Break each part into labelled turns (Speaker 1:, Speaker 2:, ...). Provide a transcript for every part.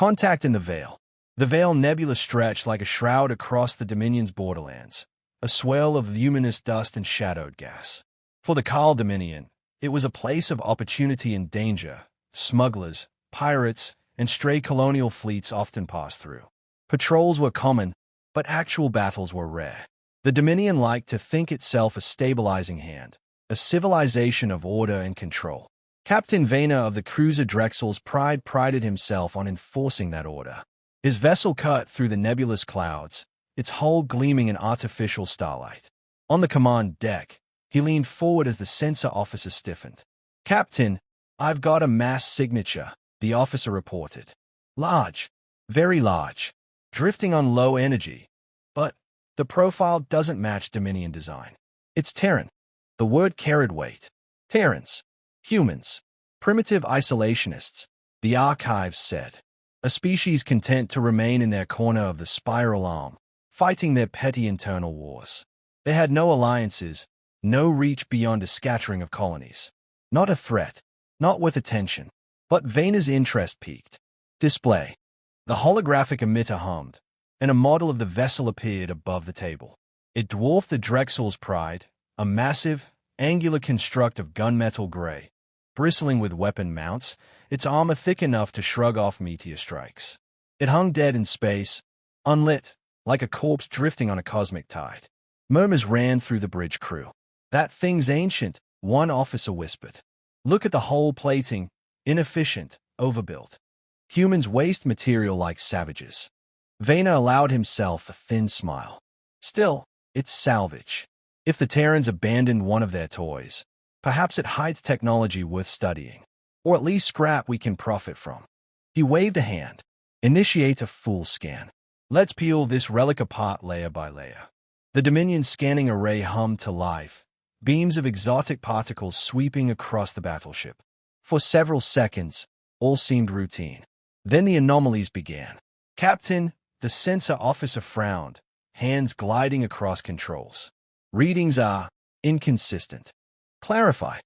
Speaker 1: Contact in the Veil. The Veil Nebula stretched like a shroud across the Dominion's borderlands, a swell of luminous dust and shadowed gas. For the Kaarl Dominion, it was a place of opportunity and danger. Smugglers, pirates, and stray colonial fleets often passed through. Patrols were common, but actual battles were rare. The Dominion liked to think itself a stabilizing hand, a civilization of order and control. Captain Vayner of the cruiser Drexel's Pride prided himself on enforcing that order. His vessel cut through the nebulous clouds, its hull gleaming in artificial starlight. On the command deck, he leaned forward as the sensor officer stiffened. "Captain, I've got a mass signature," the officer reported. "Large, very large, drifting on low energy, but the profile doesn't match Dominion design. It's Terran." The word carried weight. Terrans. Humans. Primitive isolationists, the archives said. A species content to remain in their corner of the spiral arm, fighting their petty internal wars. They had no alliances, no reach beyond a scattering of colonies. Not a threat, not with attention. But Vayner's interest peaked. Display. The holographic emitter hummed, and a model of the vessel appeared above the table. It dwarfed the Drexel's Pride, a massive, angular construct of gunmetal gray, bristling with weapon mounts, its armor thick enough to shrug off meteor strikes. It hung dead in space, unlit, like a corpse drifting on a cosmic tide. Murmurs ran through the bridge crew. "That thing's ancient," one officer whispered. "Look at the hull plating, inefficient, overbuilt. Humans waste material like savages." Vayner allowed himself a thin smile. "Still, it's salvage. If the Terrans abandoned one of their toys, perhaps it hides technology worth studying, or at least scrap we can profit from." He waved a hand. "Initiate a full scan. Let's peel this relic apart layer by layer." The Dominion scanning array hummed to life, beams of exotic particles sweeping across the battleship. For several seconds, all seemed routine. Then the anomalies began. "Captain," the sensor officer frowned, hands gliding across controls. "Readings are inconsistent. Clarify."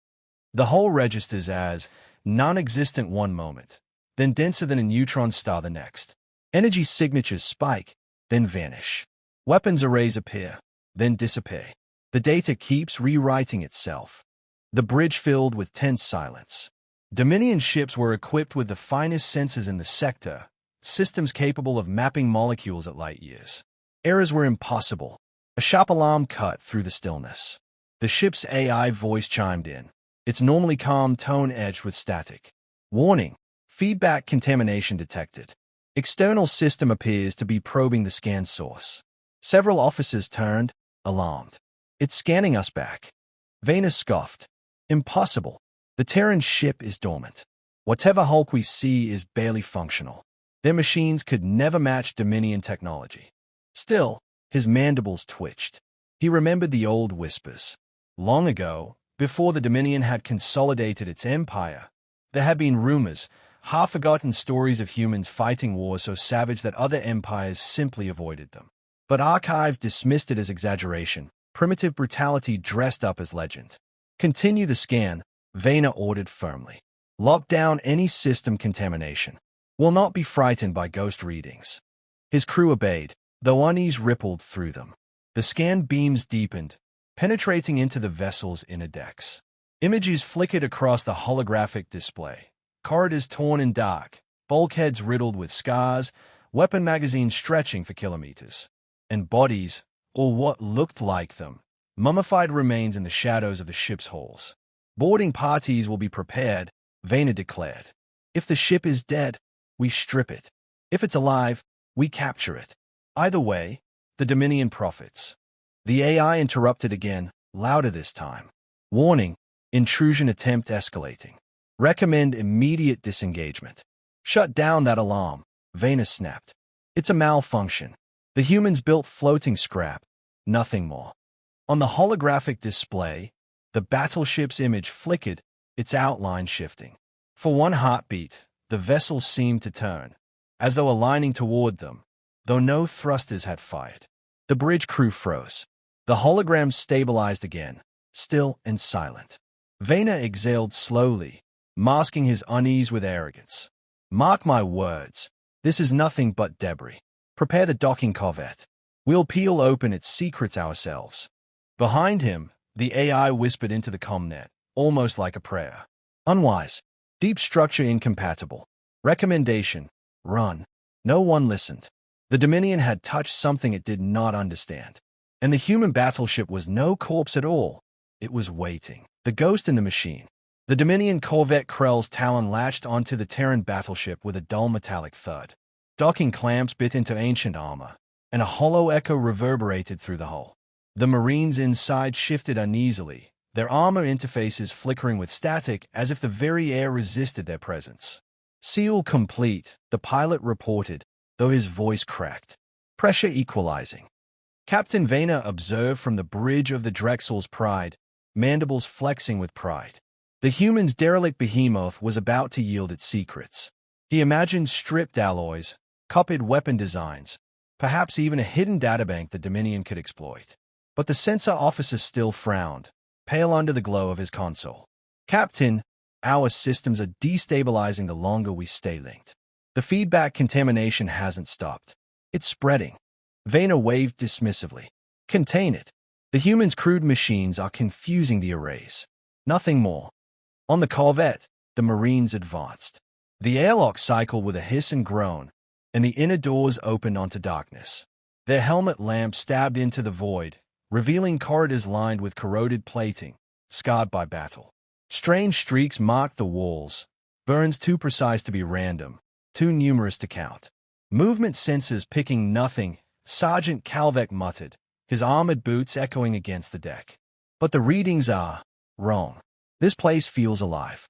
Speaker 1: The whole registers as non-existent one moment, then denser than a neutron star the next. Energy signatures spike, then vanish. Weapons arrays appear, then disappear. The data keeps rewriting itself. The bridge filled with tense silence. Dominion ships were equipped with the finest sensors in the sector, systems capable of mapping molecules at light years. Errors were impossible. A sharp alarm cut through the stillness. The ship's AI voice chimed in, its normally calm tone edged with static. "Warning, feedback contamination detected. External system appears to be probing the scan source." Several officers turned, alarmed. "It's scanning us back." Vayner scoffed. "Impossible. The Terran ship is dormant. Whatever hulk we see is barely functional. Their machines could never match Dominion technology." Still, his mandibles twitched. He remembered the old whispers. Long ago, before the Dominion had consolidated its empire, there had been rumors, half-forgotten stories of humans fighting wars so savage that other empires simply avoided them. But archives dismissed it as exaggeration, primitive brutality dressed up as legend. "Continue the scan," Vayner ordered firmly. "Lock down any system contamination. We'll not be frightened by ghost readings." His crew obeyed, though unease rippled through them. The scan beams deepened, penetrating into the vessel's inner decks. Images flickered across the holographic display. Corridors torn and dark, bulkheads riddled with scars, weapon magazines stretching for kilometers. And bodies, or what looked like them, mummified remains in the shadows of the ship's hulls. "Boarding parties will be prepared," Vayner declared. "If the ship is dead, we strip it. If it's alive, we capture it. Either way, the Dominion profits." The AI interrupted again, louder this time. "Warning, intrusion attempt escalating. Recommend immediate disengagement." "Shut down that alarm," Vayner snapped. "It's a malfunction. The humans built floating scrap, nothing more." On the holographic display, the battleship's image flickered, its outline shifting. For one heartbeat, the vessel seemed to turn, as though aligning toward them, though no thrusters had fired. The bridge crew froze. The hologram stabilized again, still and silent. Vayner exhaled slowly, masking his unease with arrogance. "Mark my words, This is nothing but debris. Prepare the docking corvette. We'll peel open its secrets ourselves. Behind him, the AI whispered into the comnet, almost like a prayer. Unwise. Deep structure incompatible. Recommendation. Run. No one listened. The Dominion had touched something it did not understand. And the human battleship was no corpse at all. It was waiting. The ghost in the machine. The Dominion corvette Krell's talon latched onto the Terran battleship with a dull metallic thud. Docking clamps bit into ancient armor, and a hollow echo reverberated through the hull. The Marines inside shifted uneasily, their armor interfaces flickering with static as if the very air resisted their presence. Seal complete, the pilot reported, though his voice cracked. Pressure equalizing. Captain Vayner observed from the bridge of the Drexel's Pride, mandibles flexing with pride. The human's derelict behemoth was about to yield its secrets. He imagined stripped alloys, copied weapon designs, perhaps even a hidden databank the Dominion could exploit. But the sensor officer still frowned, pale under the glow of his console. Captain, our systems are destabilizing the longer we stay linked. The feedback contamination hasn't stopped. It's spreading. Vayner waved dismissively. Contain it. The humans' crude machines are confusing the arrays. Nothing more. On the corvette, the Marines advanced. The airlock cycled with a hiss and groan, and the inner doors opened onto darkness. Their helmet lamps stabbed into the void, revealing corridors lined with corroded plating, scarred by battle. Strange streaks marked the walls, burns too precise to be random, too numerous to count. Movement sensors picking nothing, Sergeant Kalvek muttered, his armored boots echoing against the deck. But the readings are wrong. This place feels alive.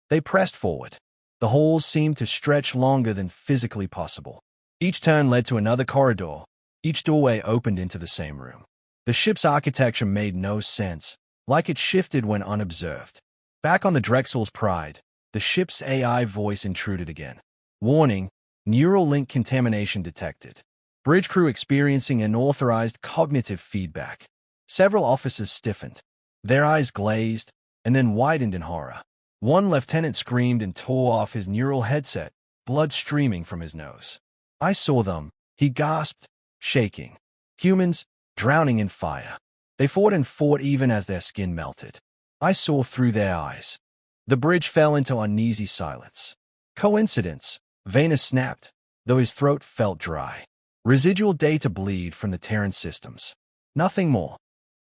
Speaker 1: They pressed forward. The halls seemed to stretch longer than physically possible. Each turn led to another corridor. Each doorway opened into the same room. The ship's architecture made no sense, like it shifted when unobserved. Back on the Drexel's Pride, the ship's AI voice intruded again. Warning, neural link contamination detected. Bridge crew experiencing unauthorized cognitive feedback. Several officers stiffened. Their eyes glazed, and then widened in horror. One lieutenant screamed and tore off his neural headset, blood streaming from his nose. I saw them, he gasped, shaking. Humans, drowning in fire. They fought and fought even as their skin melted. I saw through their eyes. The bridge fell into uneasy silence. Coincidence, Vayner snapped, though his throat felt dry. Residual data bleed from the Terran systems. Nothing more.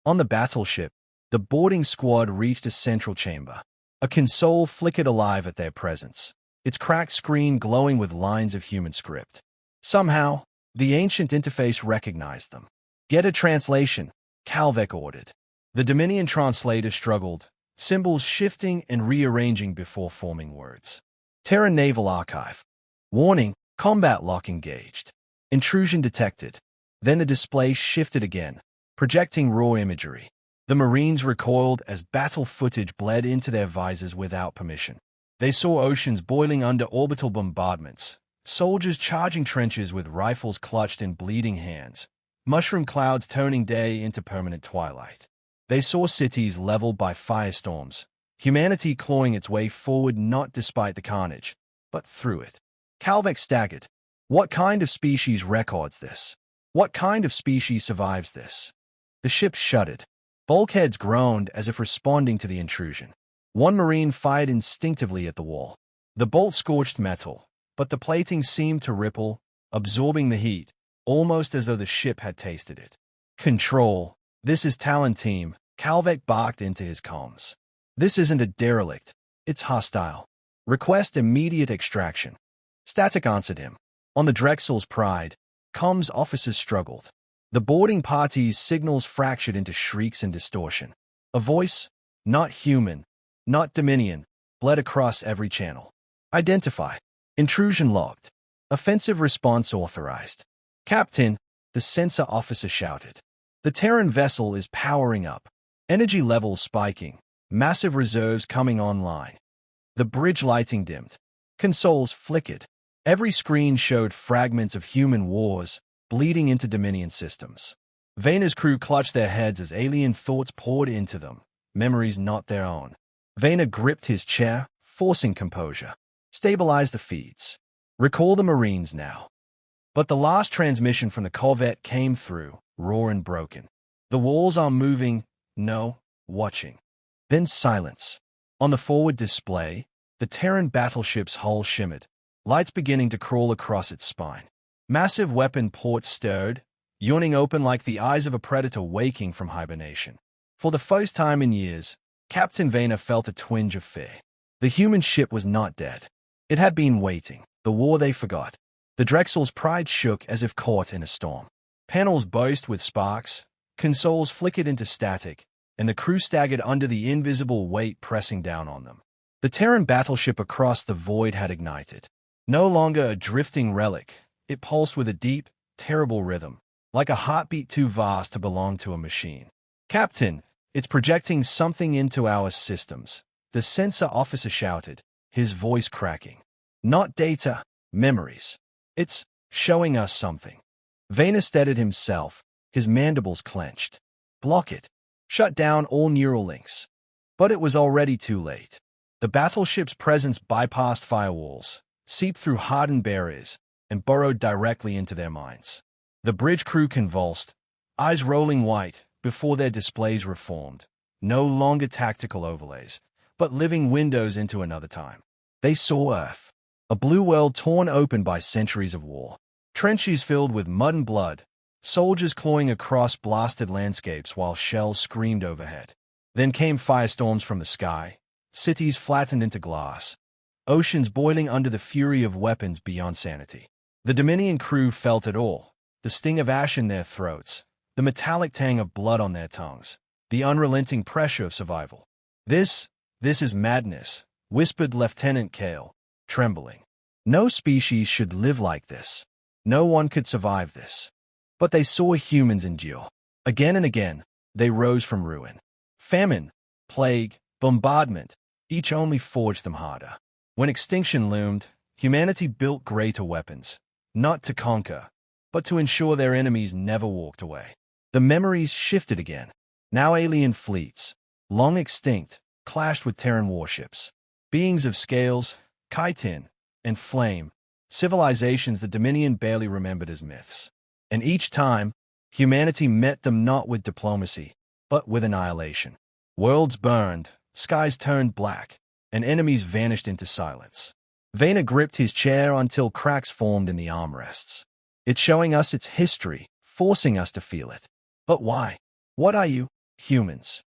Speaker 1: On the battleship, the boarding squad reached a central chamber. A console flickered alive at their presence, its cracked screen glowing with lines of human script. Somehow, the ancient interface recognized them. Get a translation, Kalvek ordered. The Dominion translator struggled, symbols shifting and rearranging before forming words. Terran Naval Archive. Warning, combat lock engaged. Intrusion detected. Then the display shifted again, projecting raw imagery. The Marines recoiled as battle footage bled into their visors without permission. They saw oceans boiling under orbital bombardments, soldiers charging trenches with rifles clutched in bleeding hands, mushroom clouds turning day into permanent twilight. They saw cities leveled by firestorms, humanity clawing its way forward not despite the carnage, but through it. Kalvek staggered. What kind of species records this? What kind of species survives this? The ship shuddered. Bulkheads groaned as if responding to the intrusion. One Marine fired instinctively at the wall. The bolt scorched metal, but the plating seemed to ripple, absorbing the heat, almost as though the ship had tasted it. Control. This is Talon Team, Kalvek barked into his comms. This isn't a derelict. It's hostile. Request immediate extraction. Static answered him. On the Drexel's Pride, comms officers struggled. The boarding party's signals fractured into shrieks and distortion. A voice, not human, not Dominion, bled across every channel. Identify. Intrusion logged. Offensive response authorized. Captain, the sensor officer shouted. The Terran vessel is powering up. Energy levels spiking. Massive reserves coming online. The bridge lighting dimmed. Consoles flickered. Every screen showed fragments of human wars, bleeding into Dominion systems. Vayner's crew clutched their heads as alien thoughts poured into them, memories not their own. Vayner gripped his chair, forcing composure. Stabilize the feeds. Recall the Marines now. But the last transmission from the corvette came through, raw and broken. The walls are moving, no, watching. Then silence. On the forward display, the Terran battleship's hull shimmered, lights beginning to crawl across its spine. Massive weapon ports stirred, yawning open like the eyes of a predator waking from hibernation. For the first time in years, Captain Vayner felt a twinge of fear. The human ship was not dead. It had been waiting, the war they forgot. The Drexel's pride shook as if caught in a storm. Panels burst with sparks, consoles flickered into static, and the crew staggered under the invisible weight pressing down on them. The Terran battleship across the void had ignited. No longer a drifting relic, it pulsed with a deep, terrible rhythm, like a heartbeat too vast to belong to a machine. "Captain, it's projecting something into our systems," the sensor officer shouted, his voice cracking. "Not data, memories. It's showing us something." Vayner steadied himself, his mandibles clenched. "Block it. Shut down all neural links." But it was already too late. The battleship's presence bypassed firewalls, seeped through hardened barriers, and burrowed directly into their minds. The bridge crew convulsed, eyes rolling white before their displays reformed. No longer tactical overlays, but living windows into another time. They saw Earth, a blue world torn open by centuries of war. Trenches filled with mud and blood, soldiers clawing across blasted landscapes while shells screamed overhead. Then came firestorms from the sky, cities flattened into glass, oceans boiling under the fury of weapons beyond sanity. The Dominion crew felt it all, the sting of ash in their throats, the metallic tang of blood on their tongues, the unrelenting pressure of survival. This is madness," whispered Lieutenant Kaarl, trembling. "No species should live like this. No one could survive this." But they saw humans endure. Again and again, they rose from ruin. Famine, plague, bombardment, each only forged them harder. When extinction loomed, humanity built greater weapons, not to conquer, but to ensure their enemies never walked away. The memories shifted again. Now alien fleets, long extinct, clashed with Terran warships. Beings of scales, chitin, and flame, civilizations the Dominion barely remembered as myths. And each time, humanity met them not with diplomacy, but with annihilation. Worlds burned, skies turned black, and enemies vanished into silence. Vayner gripped his chair until cracks formed in the armrests. "It's showing us its history, forcing us to feel it. But why? What are you, humans?"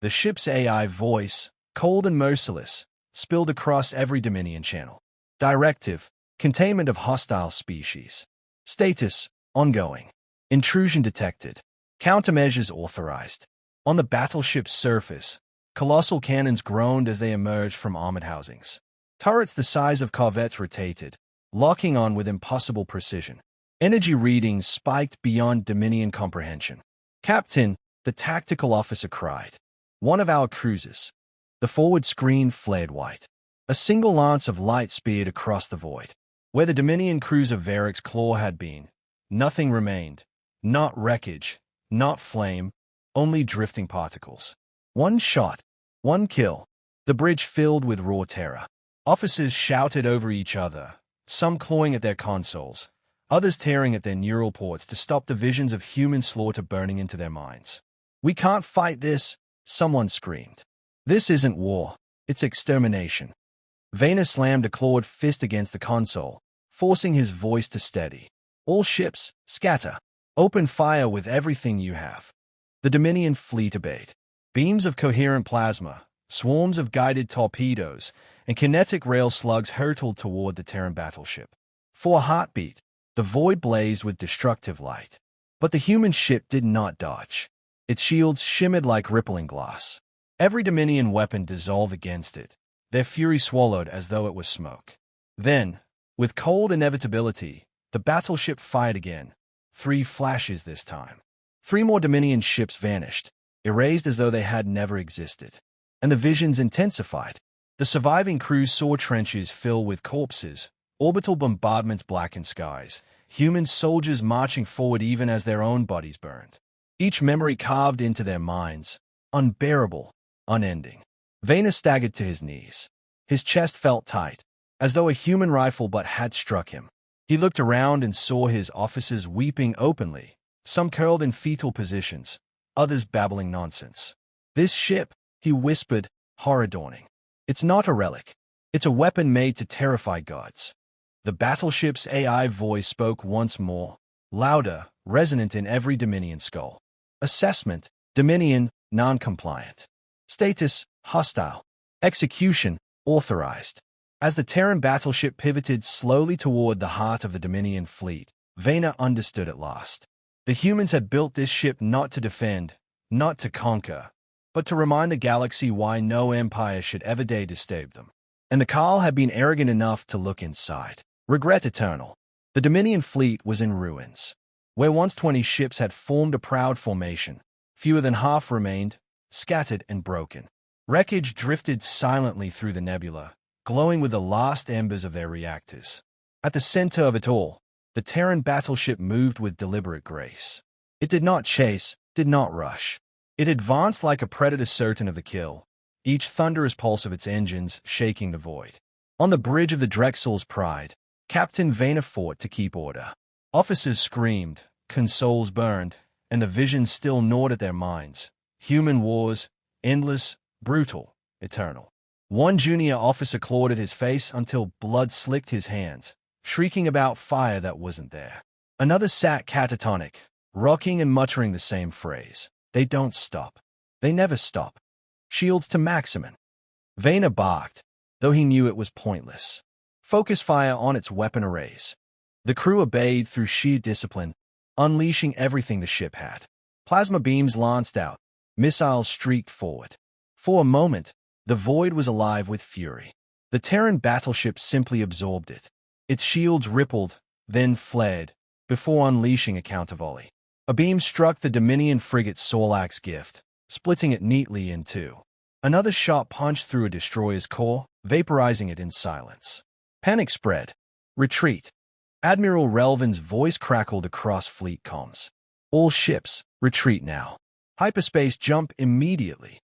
Speaker 1: The ship's AI voice, cold and merciless, spilled across every Dominion channel. "Directive, containment of hostile species. Status, ongoing. Intrusion detected. Countermeasures authorized." On the battleship's surface, colossal cannons groaned as they emerged from armored housings. Turrets the size of corvettes rotated, locking on with impossible precision. Energy readings spiked beyond Dominion comprehension. "Captain," the tactical officer cried. "One of our cruisers." The forward screen flared white. A single lance of light speared across the void. Where the Dominion cruiser Varric's claw had been, nothing remained. Not wreckage, not flame, only drifting particles. One shot, one kill. The bridge filled with raw terror. Officers shouted over each other, some clawing at their consoles, others tearing at their neural ports to stop the visions of human slaughter burning into their minds. "We can't fight this," someone screamed. "This isn't war, it's extermination." Vayner slammed a clawed fist against the console, forcing his voice to steady. "All ships, scatter. Open fire with everything you have." The Dominion fleet obeyed. Beams of coherent plasma, swarms of guided torpedoes, and kinetic rail slugs hurtled toward the Terran battleship. For a heartbeat, the void blazed with destructive light. But the human ship did not dodge. Its shields shimmered like rippling glass. Every Dominion weapon dissolved against it, their fury swallowed as though it was smoke. Then, with cold inevitability, the battleship fired again. 3 flashes this time. 3 more Dominion ships vanished, erased as though they had never existed. And the visions intensified. The surviving crew saw trenches fill with corpses, orbital bombardments blackened skies, human soldiers marching forward even as their own bodies burned. Each memory carved into their minds, unbearable, unending. Vayner staggered to his knees. His chest felt tight, as though a human rifle butt had struck him. He looked around and saw his officers weeping openly, some curled in fetal positions, others babbling nonsense. "This ship," he whispered, horror-dawning. "It's not a relic. It's a weapon made to terrify gods." The battleship's AI voice spoke once more, louder, resonant in every Dominion skull. Assessment: Dominion, non-compliant. Status: hostile. Execution: authorized. As the Terran battleship pivoted slowly toward the heart of the Dominion fleet, Vayner understood at last. The humans had built this ship not to defend, not to conquer, but to remind the galaxy why no empire should ever dare disturb them. And the Kaarl had been arrogant enough to look inside. Regret eternal. The Dominion fleet was in ruins. Where once 20 ships had formed a proud formation, fewer than half remained, scattered and broken. Wreckage drifted silently through the nebula, glowing with the last embers of their reactors. At the center of it all, the Terran battleship moved with deliberate grace. It did not chase, did not rush. It advanced like a predator certain of the kill, each thunderous pulse of its engines shaking the void. On the bridge of the Drexel's Pride, Captain Vayner fought to keep order. Officers screamed, consoles burned, and the vision still gnawed at their minds. Human wars, endless, brutal, eternal. One junior officer clawed at his face until blood slicked his hands, shrieking about fire that wasn't there. Another sat catatonic, rocking and muttering the same phrase. "They don't stop. They never stop. Shields to maximum." Vayner barked, though he knew it was pointless. Focus fire on its weapon arrays. The crew obeyed through sheer discipline, unleashing everything the ship had. Plasma beams lanced out, missiles streaked forward. For a moment, the void was alive with fury. The Terran battleship simply absorbed it. Its shields rippled, then flared, before unleashing a countervolley. A beam struck the Dominion frigate's Sorlax gift, splitting it neatly in two. Another shot punched through a destroyer's core, vaporizing it in silence. Panic spread. "Retreat." Admiral Relvan's voice crackled across fleet comms. "All ships, retreat now." Hyperspace jump immediately.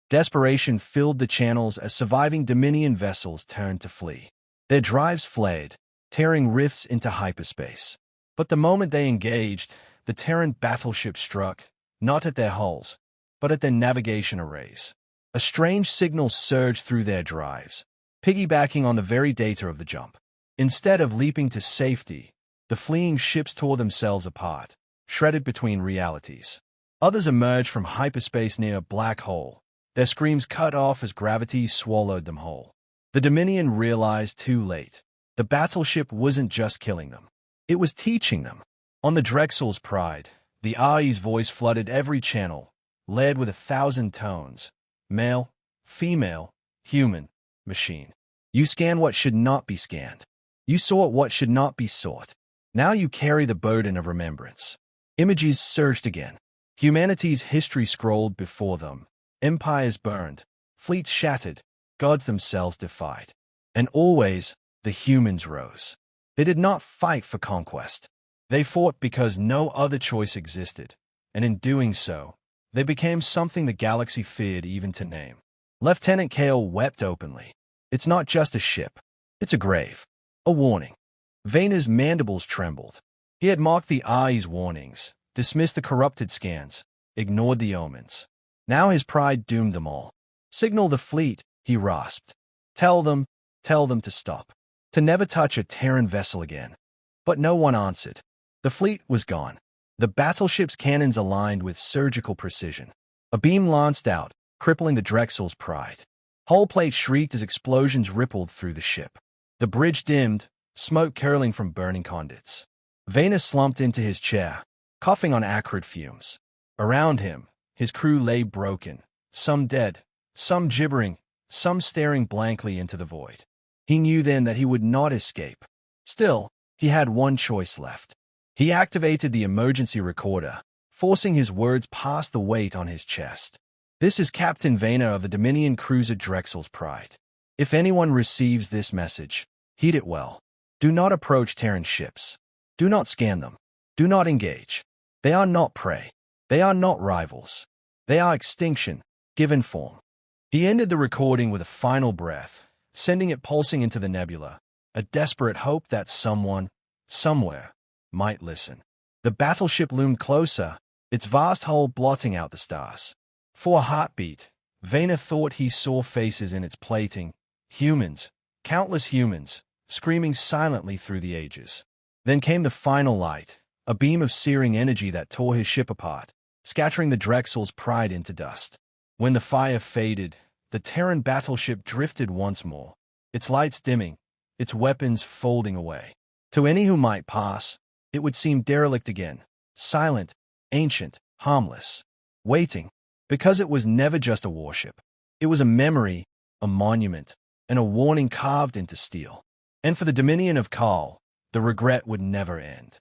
Speaker 1: Desperation filled the channels as surviving Dominion vessels turned to flee. Their drives flared, tearing rifts into hyperspace. But the moment they engaged, the Terran battleship struck, not at their hulls, but at their navigation arrays. A strange signal surged through their drives, piggybacking on the very data of the jump. Instead of leaping to safety, the fleeing ships tore themselves apart, shredded between realities. Others emerged from hyperspace near a black hole, their screams cut off as gravity swallowed them whole. The Dominion realized too late. The battleship wasn't just killing them. It was teaching them. On the Drexel's Pride, the AI's voice flooded every channel, led with 1,000 tones. Male, female, human, machine. You scan what should not be scanned. You sort what should not be sought. Now you carry the burden of remembrance. Images surged again. Humanity's history scrolled before them. Empires burned, fleets shattered, gods themselves defied. And always, the humans rose. They did not fight for conquest. They fought because no other choice existed, and in doing so, they became something the galaxy feared even to name. Lieutenant Kaarl wept openly. It's not just a ship. It's a grave. A warning. Vayner's mandibles trembled. He had mocked the AI's warnings, dismissed the corrupted scans, ignored the omens. Now his pride doomed them all. "Signal the fleet," he rasped. Tell them to stop. To never touch a Terran vessel again." But no one answered. The fleet was gone. The battleship's cannons aligned with surgical precision. A beam lanced out, crippling the Drexel's Pride. Hull plate shrieked as explosions rippled through the ship. The bridge dimmed, smoke curling from burning conduits. Vayner slumped into his chair, coughing on acrid fumes. Around him, his crew lay broken, some dead, some gibbering, some staring blankly into the void. He knew then that he would not escape. Still, he had one choice left. He activated the emergency recorder, forcing his words past the weight on his chest. "This is Captain Vayner of the Dominion cruiser Drexel's Pride. If anyone receives this message, heed it well. Do not approach Terran ships. Do not scan them. Do not engage. They are not prey. They are not rivals. They are extinction, given form." He ended the recording with a final breath, sending it pulsing into the nebula, a desperate hope that someone, somewhere, might listen. The battleship loomed closer, its vast hull blotting out the stars. For a heartbeat, Vayner thought he saw faces in its plating, humans, countless humans, screaming silently through the ages. Then came the final light, a beam of searing energy that tore his ship apart, scattering the Drexel's pride into dust. When the fire faded, the Terran battleship drifted once more, its lights dimming, its weapons folding away. To any who might pass, it would seem derelict again, silent, ancient, harmless, waiting, because it was never just a warship. It was a memory, a monument, and a warning carved into steel. And for the Dominion of Kaarl, the regret would never end.